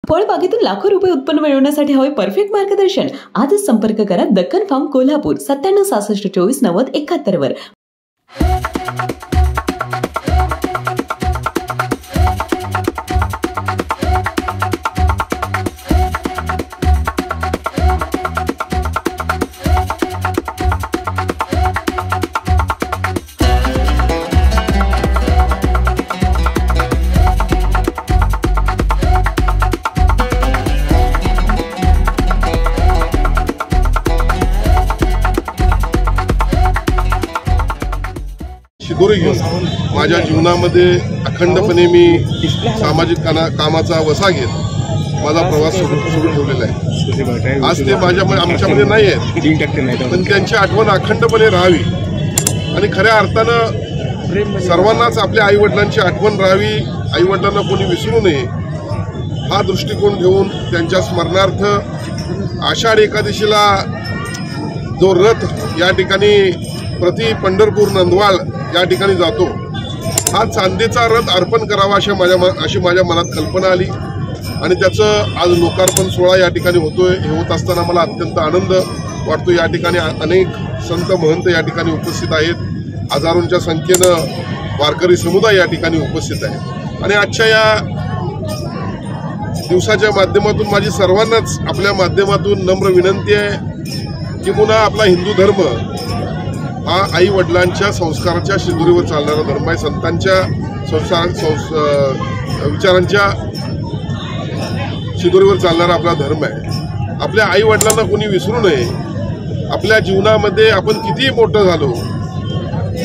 फळबागेतून लाखो रुपये उत्पन्न मिळवण्यासाठी हवे परफेक्ट मार्गदर्शन. आजच संपर्क करा दक्कन फार्म कोल्हापूर 9766249071 वर. शिदोरी घेऊन माझ्या जीवनामध्ये अखंडपणे मी सामाजिक कामाचा वसा घेत माझा प्रवास सुरू ठेवलेला आहे. आज ते आमच्यामध्ये नाही आहेत, पण त्यांची आठवण अखंडपणे राहावी आणि खऱ्या अर्थानं सर्वांनाच आपल्या आईवडिलांची आठवण राहावी, आईवडिलांना कोणी विसरू नये हा दृष्टिकोन ठेवून त्यांच्या स्मरणार्थ आषाढ एकादशीला जो रथ या ठिकाणी प्रति पंढरपूर नंदवाळ या ठिकाणी जातो, हा चांदीचा रथ अर्पण करावा अशी माझ्या मनात कल्पना आली आणि त्याचं आज लोकार्पण सोहळा या ठिकाणी होतोय. हे होत असताना मला अत्यंत आनंद वाटतो. या ठिकाणी अनेक संत महंत या ठिकाणी उपस्थित आहेत, हजारोंच्या संख्येनं वारकरी समुदाय या ठिकाणी उपस्थित आहे आणि आजच्या या दिवसाच्या माध्यमातून माझी सर्वांनाच आपल्या माध्यमातून नम्र विनंती आहे की पुन्हा आपला हिंदू धर्म हा आई वडिलांच्या संस्काराच्या शिदोरीवर चालणारा धर्म आहे. संतांच्या विचारांच्या शिदोरीवर चालणारा आपला धर्म आहे. आपल्या आई वडिलांना कोणी विसरू नये. आपल्या जीवनामध्ये आपण कितीही मोठं झालो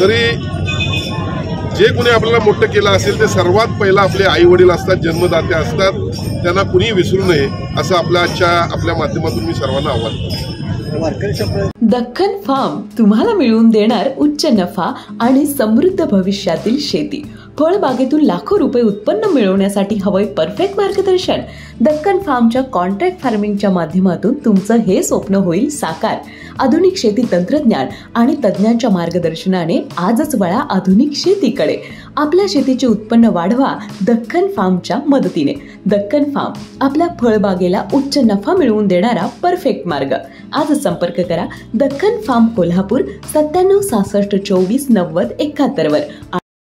तरी जे कोणी आपल्याला मोठं केलं असेल ते सर्वात पहिला आपले आई वडील असतात, जन्मदाते असतात. त्यांना कुणी विसरू नये असं आपल्या माध्यमातून मी सर्वांना आवाहन करतो. दक्कन फार्म तुम्हाला मिळवून देणार उच्च नफा आणि समृद्ध भविष्यातील शेती. फळबागेतून लाखो रुपये उत्पन्न मिळवण्यासाठी हवंय परफेक्ट मार्गदर्शन. दक्कन फार्मच्या कॉन्ट्रॅक्ट फार्मिंगच्या माध्यमातून तुमचं हे स्वप्न होईल साकार. आधुनिक शेती तंत्रज्ञान आणि तज्ञांच्या मार्गदर्शनाने आजच वळा आधुनिक शेतीकडे. आपल्या शेतीचे उत्पन्न वाढवा दक्कन फार्मच्या मदतीने. दक्कन फार्म आपल्या फळबागेला उच्च नफा मिळवून देणारा परफेक्ट मार्ग. आजच संपर्क करा दक्कन फार्म कोल्हापूर 9766249071 वर.